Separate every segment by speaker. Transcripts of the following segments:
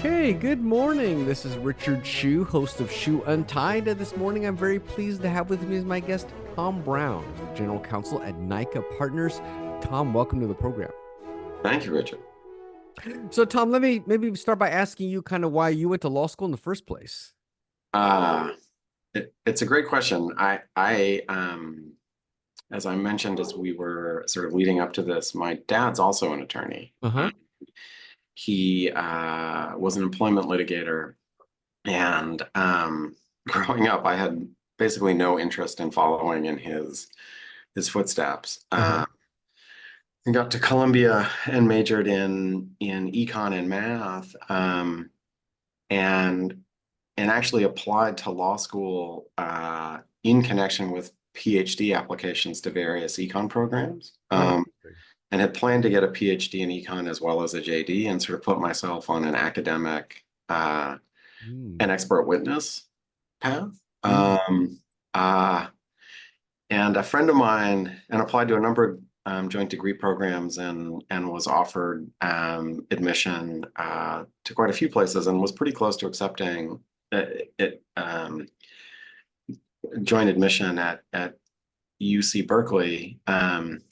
Speaker 1: Hey, good morning. This is Richard Hsu, host of Hsu Untied. And this morning, I'm very pleased to have with me as my guest Tom Brown, General Counsel at Nyca Partners. Tom, welcome to the program.
Speaker 2: Thank you, Richard.
Speaker 1: So, Tom, let me maybe start by asking you kind of why you went to law school in the first place.
Speaker 2: Uh, it's a great question. As I mentioned, as we were sort of leading up to this, my dad's also an attorney.
Speaker 1: Uh-huh.
Speaker 2: He was an employment litigator, and growing up, I had basically no interest in following in his footsteps.
Speaker 1: Uh-huh.
Speaker 2: I got to Columbia and majored in econ and math, and and actually applied to law school in connection with PhD applications to various econ programs,
Speaker 1: Oh, interesting.
Speaker 2: and had planned to get a PhD in econ as well as a JD, and sort of put myself on an academic
Speaker 1: Mm.
Speaker 2: and expert witness path.
Speaker 1: Mm.
Speaker 2: Uh, and a friend of mine, and applied to a number of joint degree programs, and was offered admission to quite a few places, and was pretty close to accepting joint admission at UC Berkeley.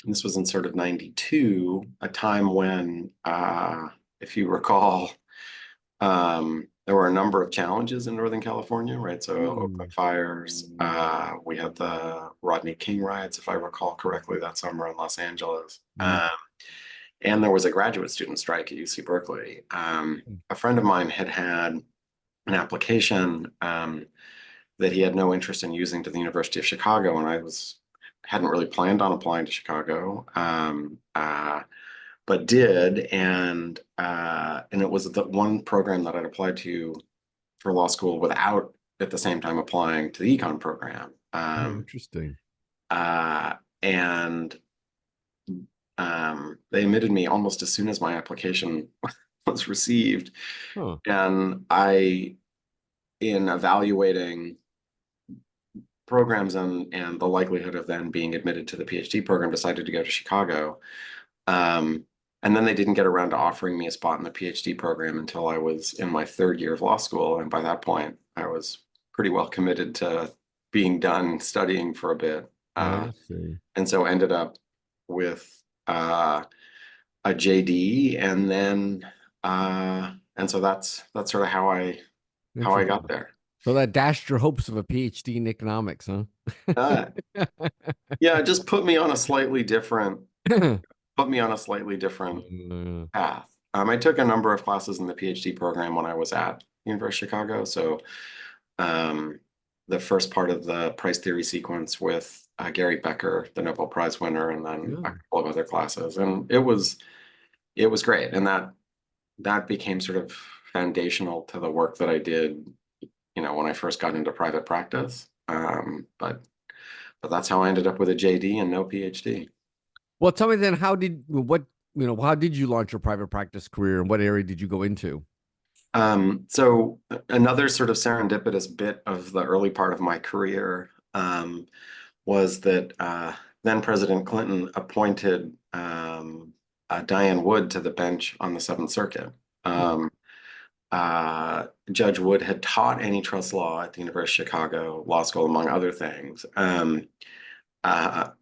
Speaker 2: This was in sort of 92, a time when, if you recall, there were a number of challenges in Northern California, right? So open
Speaker 1: Mm.
Speaker 2: fires. We had the Rodney King riots, if I recall correctly, that summer in Los Angeles.
Speaker 1: Mm.
Speaker 2: And there was a graduate student strike at UC Berkeley. A friend of mine had an application that he had no interest in using to the University of Chicago, and hadn't really planned on applying to Chicago, but did, and it was the one program that I'd applied to for law school without at the same time applying to the econ program.
Speaker 1: Oh, interesting.
Speaker 2: And they admitted me almost as soon as my application was received.
Speaker 1: Huh.
Speaker 2: And in evaluating programs and the likelihood of then being admitted to the PhD program, decided to go to Chicago. And then they didn't get around to offering me a spot in the PhD program until I was in my third year of law school. And by that point, I was pretty well committed to being done studying for a bit.
Speaker 1: I see.
Speaker 2: And so ended up with a JD, and so that's sort of how I got
Speaker 1: Interesting.
Speaker 2: there.
Speaker 1: So that dashed your hopes of a PhD in economics, huh?
Speaker 2: Uh, yeah, it just put me on a slightly different path. I took a number of classes in the PhD program when I was at University of Chicago. So the first part of the price theory sequence with Gary Becker, the Nobel Prize winner, and then a
Speaker 1: Yeah.
Speaker 2: couple of other classes, and it was great, and that became sort of foundational to the work that I did, when I first got into private practice. But that's how I ended up with a JD and no PhD.
Speaker 1: Well, tell me then, how did you launch your private practice career and what area did you go into?
Speaker 2: So another sort of serendipitous bit of the early part of my career was that then President Clinton appointed Diane Wood to the bench on the Seventh Circuit. Judge Wood had taught antitrust law at the University of Chicago Law School, among other things. And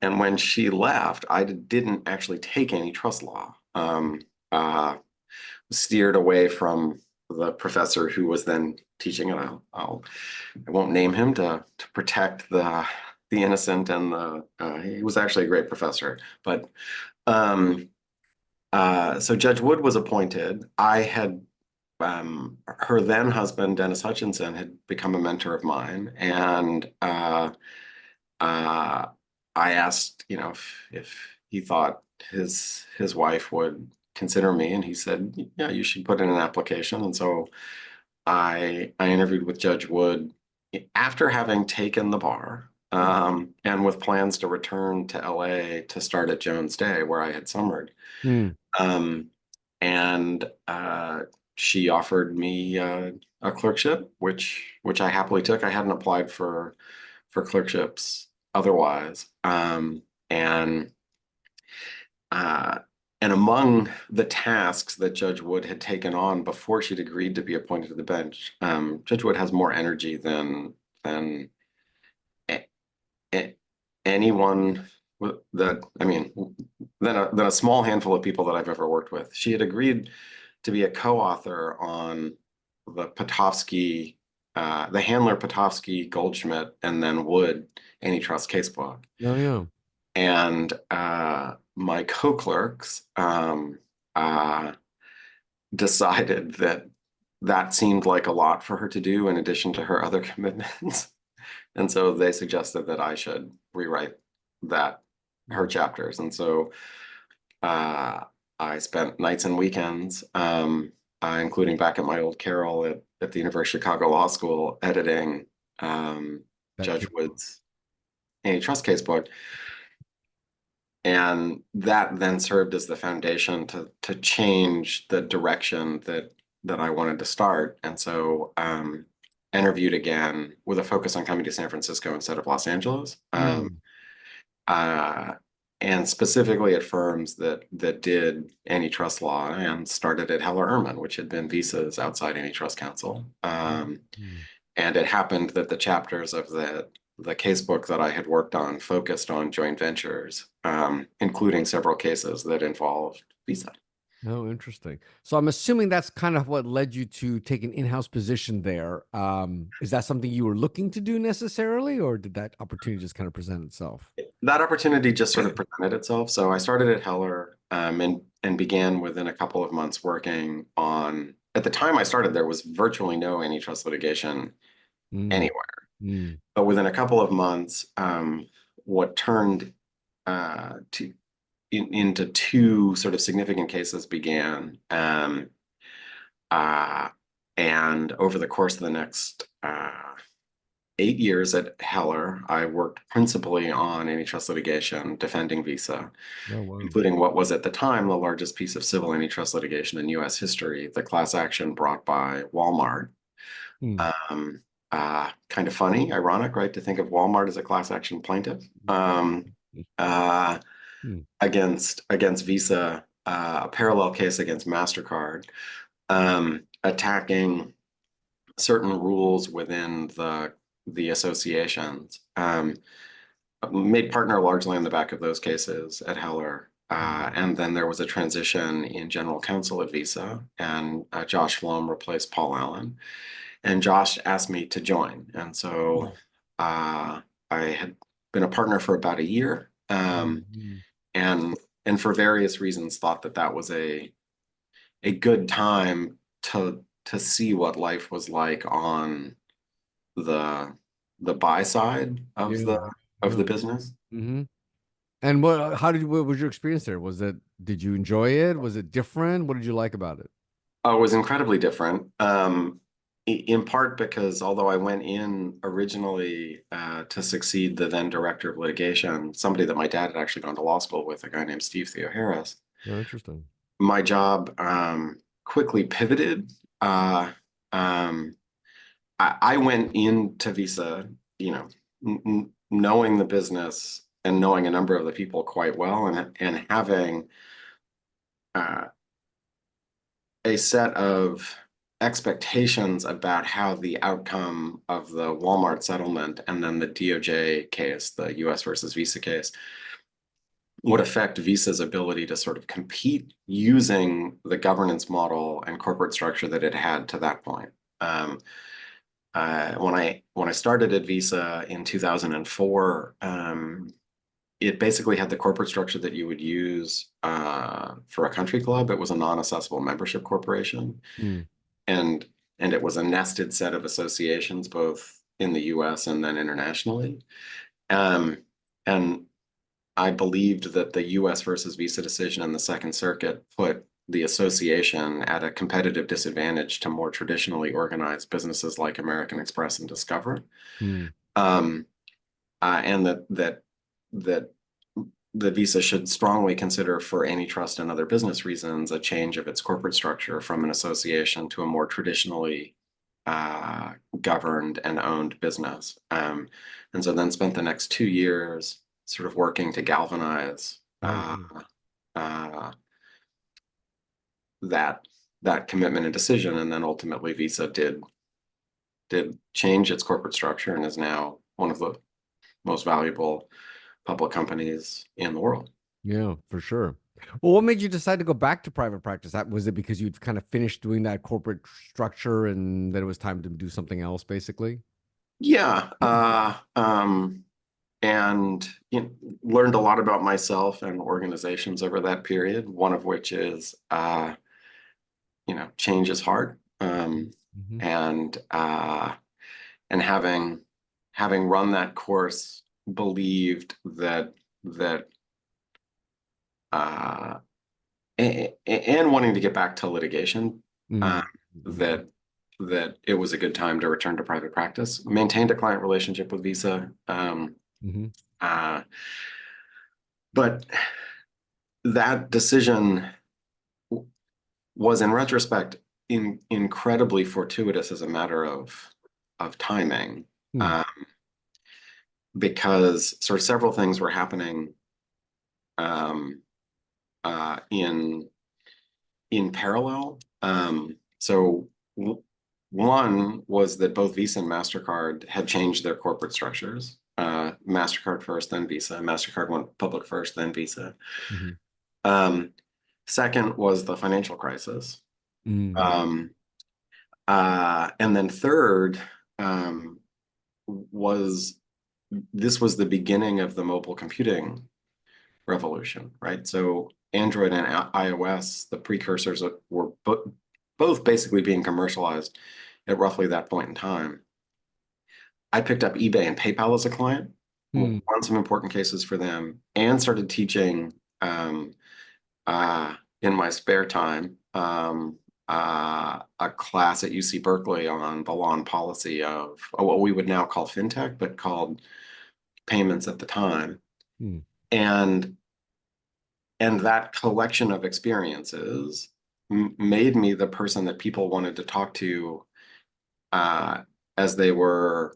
Speaker 2: when she left, I didn't actually take antitrust law. Steered away from the professor who was then teaching it. I won't name him to protect the innocent, and he was actually a great professor. But so Judge Wood was appointed. I had her then husband, Dennis Hutchinson, had become a mentor of mine, and I asked, if he thought his wife would consider me, and he said, "Yeah, you should put in an application." And so I interviewed with Judge Wood after having taken the bar, and with plans to return to LA to start at Jones Day, where I had summered.
Speaker 1: Hmm.
Speaker 2: And she offered me a clerkship, which I happily took. I hadn't applied for clerkships otherwise, and And among the tasks that Judge Wood had taken on before she'd agreed to be appointed to the bench, Judge Wood has more energy than a- a- anyone that, I mean, than a small handful of people that I've ever worked with. She had agreed to be a co-author on the Potofsky, the Handler, Potofsky, Goldschmidt, and then Wood antitrust casebook.
Speaker 1: Oh, yeah.
Speaker 2: And my co-clerks uh, decided that that seemed like a lot for her to do in addition to her other commitments. And so they suggested that I should rewrite her chapters. And so uh, I spent nights and weekends, including back at my old Carroll at the University of Chicago Law School, editing
Speaker 1: That
Speaker 2: Judge
Speaker 1: case.
Speaker 2: Wood's antitrust casebook. And that then served as the foundation to change the direction that I wanted to start. And so interviewed again with a focus on coming to San Francisco instead of Los Angeles.
Speaker 1: Mm.
Speaker 2: Uh, and specifically at firms that did antitrust law, and started at Heller Ehrman, which had been Visa's outside antitrust counsel.
Speaker 1: Mm.
Speaker 2: And it happened that the chapters of the casebook that I had worked on focused on joint ventures, including several cases that involved Visa.
Speaker 1: Oh, interesting. So I'm assuming that's kind of what led you to take an in-house position there. Is that something you were looking to do necessarily, or did that opportunity just kind of present itself?
Speaker 2: That opportunity just sort of presented itself. So I started at Heller, and began within a couple of months working on. At the time I started, there was virtually no antitrust litigation
Speaker 1: Mm.
Speaker 2: anywhere.
Speaker 1: Mm.
Speaker 2: But within a couple of months, what turned into two sort of significant cases began. Uh, and over the course of the next 8 years at Heller, I worked principally on antitrust litigation, defending Visa,
Speaker 1: Oh, wow.
Speaker 2: including what was at the time the largest piece of civil antitrust litigation in US history, the class action brought by Walmart.
Speaker 1: Mm.
Speaker 2: Um, Kind of funny, ironic, right, to think of Walmart as a class action plaintiff uh,
Speaker 1: Mm.
Speaker 2: against Visa, a parallel case against MasterCard, attacking certain rules within the associations. Made partner largely on the back of those cases at Heller. And then there was a transition in general counsel at Visa, and Josh Flom replaced Paul Allen. And Josh asked me to join. And so I had been a partner for about a year,
Speaker 1: Mm.
Speaker 2: and for various reasons thought that was a good time to see what life was like on the buy side
Speaker 1: Yeah.
Speaker 2: of
Speaker 1: Yeah.
Speaker 2: the business.
Speaker 1: Hmm. And what was your experience there? Did you enjoy it? Was it different? What did you like about it?
Speaker 2: Oh, it was incredibly different. In part because although I went in originally to succeed the then director of litigation, somebody that my dad had actually gone to law school with, a guy named Steve Theo Harris,
Speaker 1: Oh, interesting.
Speaker 2: my job quickly pivoted. Um, I went into Visa, you know, knowing the business and knowing a number of the people quite well, and having uh, a set of expectations about how the outcome of the Walmart settlement and then the DOJ case, the US versus Visa case, would affect Visa's ability to sort of compete using the governance model and corporate structure that it had to that point. When I started at Visa in 2004, it basically had the corporate structure that you would use for a country club. It was a non-assessable membership corporation,
Speaker 1: Mm.
Speaker 2: and it was a nested set of associations, both in the U.S. and then internationally. And I believed that the U.S. versus Visa decision in the Second Circuit put the association at a competitive disadvantage to more traditionally organized businesses like American Express and Discover,
Speaker 1: Mm.
Speaker 2: um, and that the Visa should strongly consider, for antitrust and other business reasons, a change of its corporate structure from an association to a more traditionally governed and owned business. And so then spent the next 2 years sort of working to galvanize
Speaker 1: Oh, wow.
Speaker 2: uh, that that commitment and decision. And then ultimately Visa did change its corporate structure and is now one of the most valuable public companies in the world.
Speaker 1: Yeah, for sure. Well, what made you decide to go back to private practice? That was it because you'd kind of finished doing that corporate structure and then it was time to do something else, basically?
Speaker 2: Yeah, and learned a lot about myself and organizations over that period. One of which is, change is hard,
Speaker 1: Mm-hmm.
Speaker 2: and having run that course, believed that uh, and wanting to get back to litigation, uh,
Speaker 1: Mm-hmm.
Speaker 2: that that it was a good time to return to private practice. Maintained a client relationship with Visa,
Speaker 1: Mm-hmm.
Speaker 2: uh, but that decision was, in retrospect, incredibly fortuitous as a matter of timing,
Speaker 1: Hmm.
Speaker 2: uh, because sort of several things were happening, um, in parallel. So one was that both Visa and MasterCard had changed their corporate structures. MasterCard first, then Visa. MasterCard went public first, then Visa.
Speaker 1: Mm-hmm.
Speaker 2: Um, Second was the financial crisis.
Speaker 1: Mm-hmm.
Speaker 2: Um, and then third, um, was this was the beginning of the mobile computing revolution, right? So Android and iOS, the precursors were both basically being commercialized at roughly that point in time. I picked up eBay and PayPal as a client,
Speaker 1: Hmm.
Speaker 2: won some important cases for them, and started teaching, um, in my spare time, a class at UC Berkeley on the law and policy of what we would now call fintech, but called payments at the time.
Speaker 1: Hmm.
Speaker 2: And that collection of experiences made me the person that people wanted to talk to, uh, as they were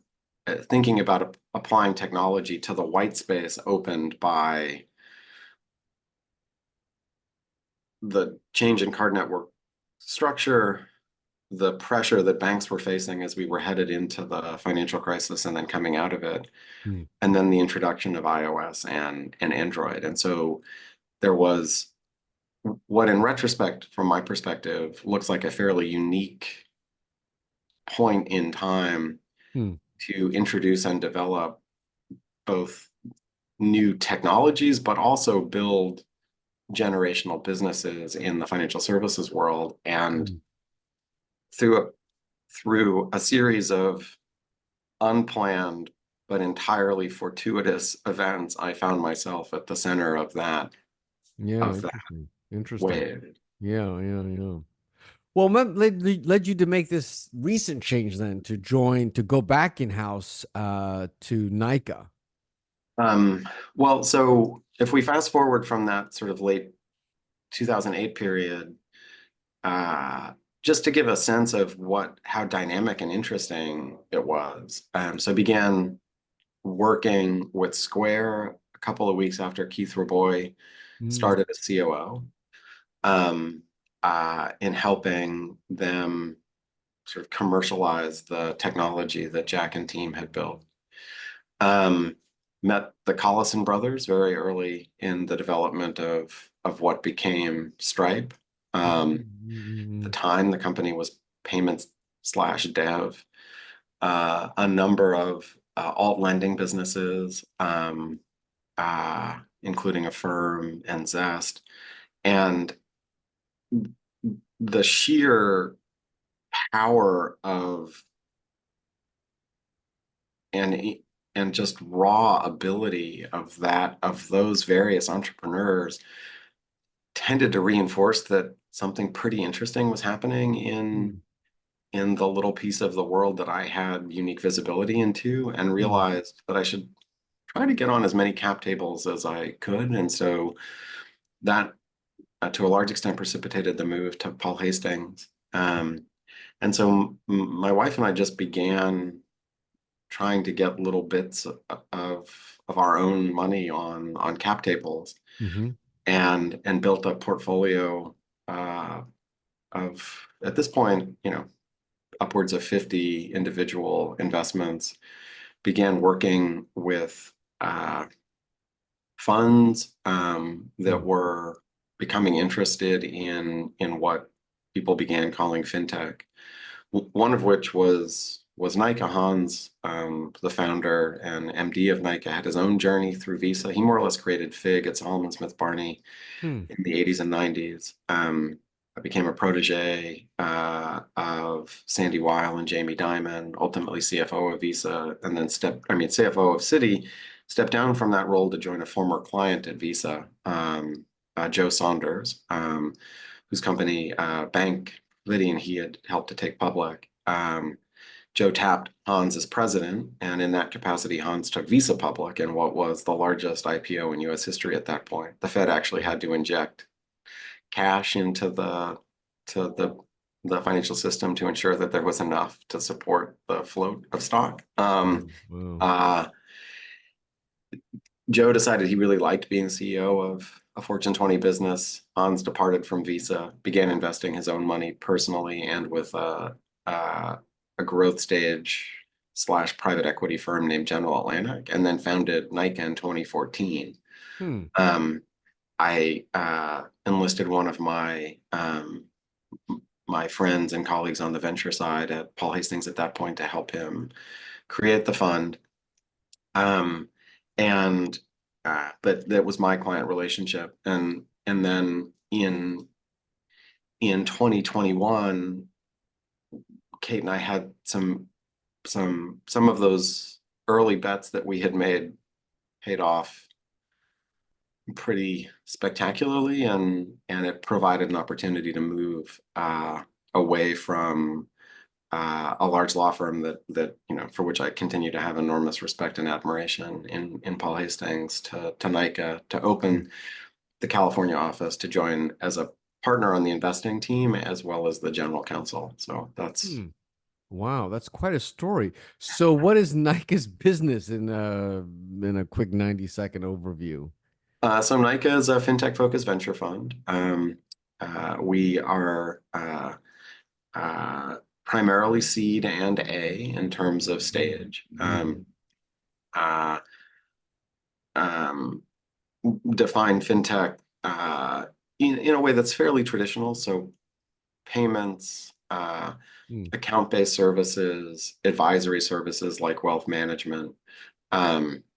Speaker 2: thinking about applying technology to the white space opened by the change in card network structure, the pressure that banks were facing as we were headed into the financial crisis and then coming out of it,
Speaker 1: Hmm.
Speaker 2: and then the introduction of iOS and Android. And so there was what, in retrospect, from my perspective, looks like a fairly unique point in time
Speaker 1: Hmm.
Speaker 2: to introduce and develop both new technologies, but also build generational businesses in the financial services world. And
Speaker 1: Hmm.
Speaker 2: through a, through a series of unplanned but entirely fortuitous events, I found myself at the center
Speaker 1: Yeah,
Speaker 2: of that
Speaker 1: interesting. Interesting.
Speaker 2: wave.
Speaker 1: Yeah, yeah, yeah. Well, what led you to make this recent change then to go back in house to Nyca?
Speaker 2: Um, well, so if we fast forward from that sort of late 2008 period, uh, just to give a sense of how dynamic and interesting it was. So I began working with Square a couple of weeks after Keith Raboy
Speaker 1: Mm,
Speaker 2: started as COO, in helping them sort of commercialize the technology that Jack and team had built. Um, Met the Collison brothers very early in the development of what became Stripe.
Speaker 1: mm,
Speaker 2: At the
Speaker 1: mm,
Speaker 2: time, the company was payments slash dev. A number of alt lending businesses, including Affirm and Zest, and the sheer power of and and just raw ability of those various entrepreneurs tended to reinforce that something pretty interesting was happening
Speaker 1: mm,
Speaker 2: in the little piece of the world that I had unique visibility into, and
Speaker 1: mm,
Speaker 2: realized that I should try to get on as many cap tables as I could. And so that, to a large extent, precipitated the move to Paul Hastings. And so my wife and I just began trying to get little bits of our own money on cap tables,
Speaker 1: mm,
Speaker 2: and built a portfolio, uh, at this point, upwards of 50 individual investments, began working with funds that were becoming interested in what people began calling fintech. One of which was Nyca. Hans, the founder and MD of Nyca, had his own journey through Visa. He more or less created FIG at Solomon Smith Barney
Speaker 1: Hmm.
Speaker 2: in the 80s and 90s. I became a protege of Sandy Weil and Jamie Dimon, ultimately CFO of Visa, and then CFO of Citi, stepped down from that role to join a former client at Visa, Joe Saunders, whose company, Bank Liddy, and he had helped to take public. Joe tapped Hans as president, and in that capacity, Hans took Visa public in what was the largest IPO in US history at that point. The Fed actually had to inject cash into the financial system to ensure that there was enough to support the float of stock.
Speaker 1: Wow.
Speaker 2: Joe decided he really liked being CEO of a Fortune 20 business. Hans departed from Visa, began investing his own money personally and with a growth stage / private equity firm named General Atlantic, and then founded Nyca in 2014.
Speaker 1: Hmm.
Speaker 2: I enlisted one of my friends and colleagues on the venture side at Paul Hastings at that point to help him create the fund. And that was my client relationship. And then in 2021, Kate and I had some of those early bets that we had made paid off pretty spectacularly, and it provided an opportunity to move away from a large law firm that for which I continue to have enormous respect and admiration in Paul Hastings, to Nyca, to open the California office, to join as a partner on the investing team as well as the general counsel. So that's
Speaker 1: Wow, that's quite a story. So what is Nyca's business in a quick 90-second overview?
Speaker 2: so Nyca is a fintech focused venture fund. We are primarily seed and A in terms of stage. Uh, define fintech in a way that's fairly traditional. So payments, account-based services, advisory services like wealth management,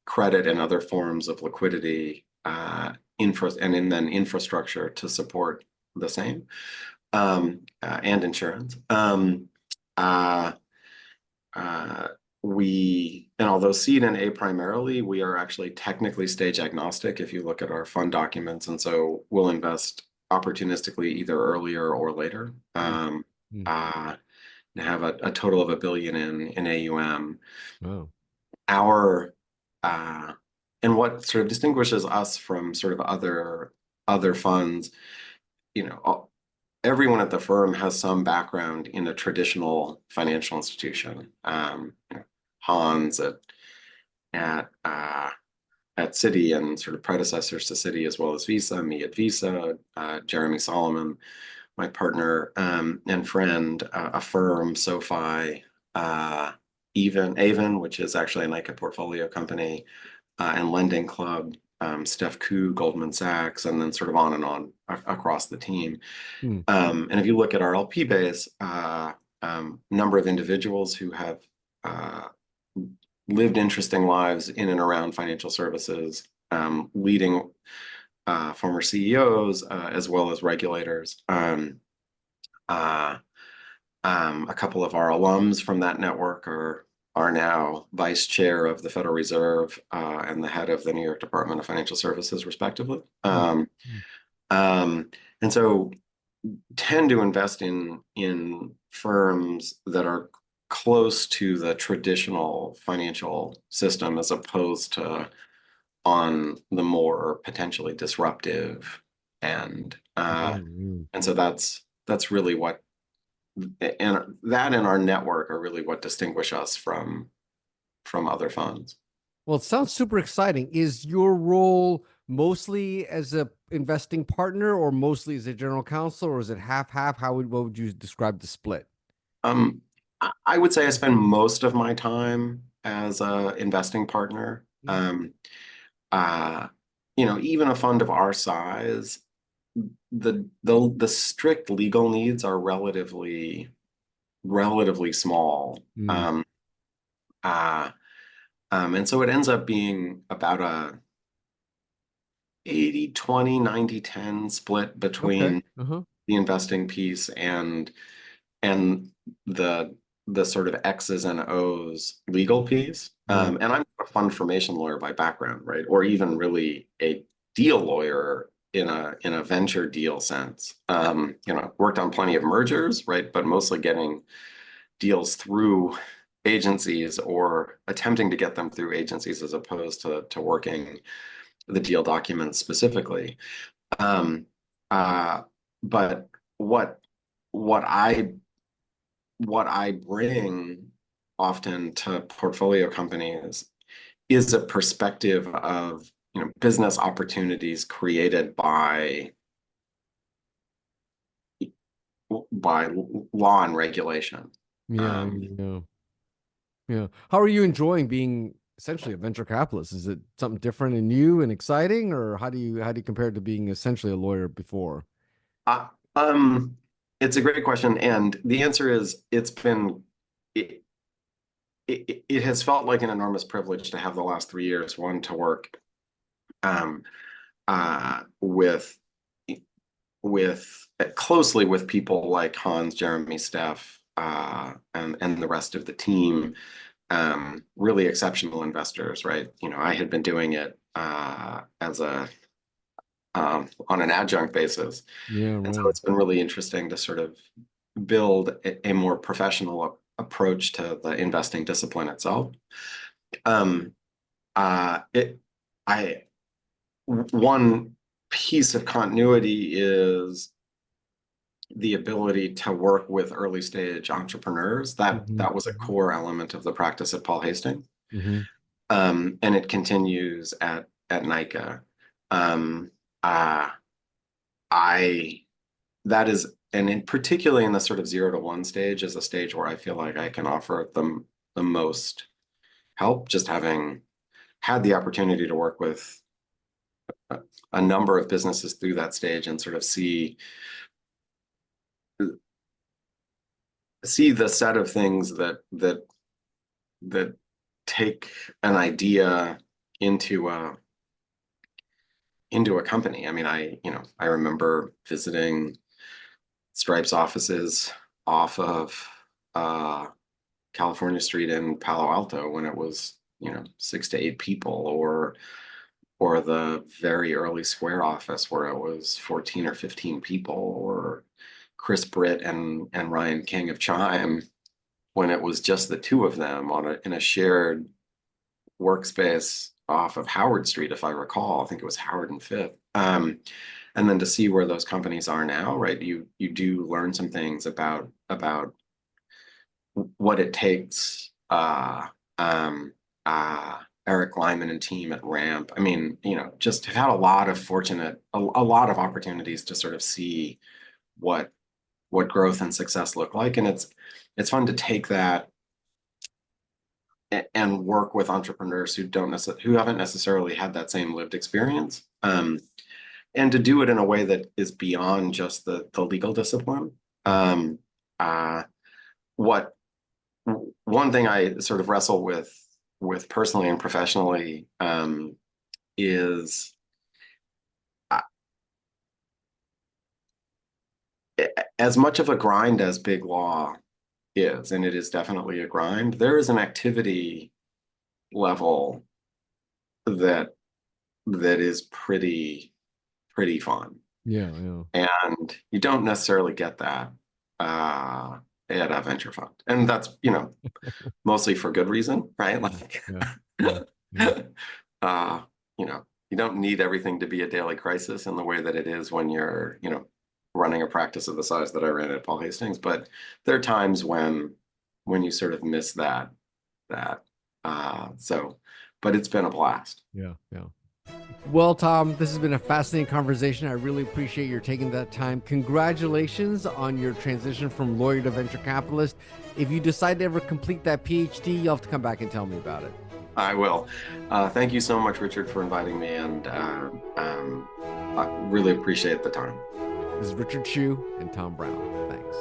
Speaker 2: credit and other forms of liquidity, and then infrastructure to support the same, and insurance. And although seed and A primarily, we are actually technically stage agnostic if you look at our fund documents. And so we'll invest opportunistically either earlier or later. Have a total of $1 billion in AUM.
Speaker 1: Wow.
Speaker 2: And what sort of distinguishes us from sort of other funds, everyone at the firm has some background in a traditional financial institution. Hans at Citi and sort of predecessors to Citi, as well as Visa, me at Visa, Jeremy Solomon, my partner and friend, a firm, SoFi, Avon, which is actually a Nyca portfolio company, and Lending Club, Steph Koo, Goldman Sachs, and then sort of on and on across the team. And if you look at our LP base, number of individuals who have lived interesting lives in and around financial services, leading former CEOs, as well as regulators. A couple of our alums from that network are now vice chair of the Federal Reserve and the head of the New York Department of Financial Services, respectively. And so tend to invest in firms that are close to the traditional financial system, as opposed to on the more potentially disruptive end. And so that's really what, and that and our network are really what distinguish us from other funds.
Speaker 1: Well, it sounds super exciting. Is your role mostly as a investing partner or mostly as a general counsel, or is it half half? What would you describe the split?
Speaker 2: Um, I would say I spend most of my time as a investing partner.
Speaker 1: Mhm.
Speaker 2: Uh, even a fund of our size, the strict legal needs are relatively small.
Speaker 1: Mm.
Speaker 2: Uh, and so it ends up being about a 80-20, 90-10 split
Speaker 1: Okay.
Speaker 2: between
Speaker 1: Uh-huh.
Speaker 2: the investing piece and the the sort of X's and O's legal piece.
Speaker 1: Yeah.
Speaker 2: And I'm a fund formation lawyer by background, right? Or even really a deal lawyer in a venture deal sense. Worked on plenty of mergers, right? But mostly getting deals through agencies or attempting to get them through agencies as opposed to working the deal documents specifically. Um, uh, but what I what I bring often to portfolio companies is a perspective of business opportunities created by law and regulation.
Speaker 1: Yeah.
Speaker 2: Um,
Speaker 1: Yeah. Yeah. How are you enjoying being essentially a venture capitalist? Is it something different and new and exciting, or how do you compare it to being essentially a lawyer before?
Speaker 2: uh, um, it's a great question, and the answer is it, it has felt like an enormous privilege to have the last 3 years, one to work um, with closely with people like Hans, Jeremy, Steph, and the rest of the team, really exceptional investors, right? I had been doing it as a on an adjunct basis,
Speaker 1: Yeah,
Speaker 2: and so
Speaker 1: right.
Speaker 2: it's been really interesting to sort of build a more professional approach to the investing discipline itself. Um, it, I One piece of continuity is the ability to work with early stage entrepreneurs. That was a core element of the practice at Paul Hastings,
Speaker 1: Mm-hmm.
Speaker 2: and it continues at Nyca. Um, uh, I that is, and in particularly in the sort of 0 to 1 stage, is a stage where I feel like I can offer them the most help. Just having had the opportunity to work with a, a number of businesses through that stage and sort of see the set of things that take an idea into a company. I mean, I remember visiting Stripe's offices off of uh, California Street in Palo Alto when it was 6 to 8 people, or the very early Square office where it was 14 or 15 people, or Chris Britt and Ryan King of Chime when it was just the two of them in a shared workspace off of Howard Street, if I recall. I think it was Howard and Fifth. And then to see where those companies are now, right? You do learn some things about what it takes. Eric Lyman and team at Ramp. I mean, just have had a lot of opportunities to sort of see what growth and success look like, and it's fun to take that and work with entrepreneurs who haven't necessarily had that same lived experience, and to do it in a way that is beyond just the legal discipline. Um, uh, what One thing I sort of wrestle with personally and professionally, is uh, as much of a grind as big law is, and it is definitely a grind. There is an activity level that is pretty fun.
Speaker 1: Yeah, yeah,
Speaker 2: And you don't necessarily get that uh, at a venture fund. And that's, mostly for good reason, right?
Speaker 1: yeah,
Speaker 2: Like,
Speaker 1: yeah, yeah, yeah,
Speaker 2: uh, you don't need everything to be a daily crisis in the way that it is when you're, running a practice of the size that I ran at Paul Hastings. But there are times when you sort of miss that. So, but it's been a blast.
Speaker 1: yeah, yeah. Well, Tom, this has been a fascinating conversation. I really appreciate your taking that time. Congratulations on your transition from lawyer to venture capitalist. If you decide to ever complete that PhD, you'll have to come back and tell me about it.
Speaker 2: I will. Thank you so much, Richard, for inviting me, and I really appreciate the time.
Speaker 1: This is Richard Hsu and Tom Brown. Thanks.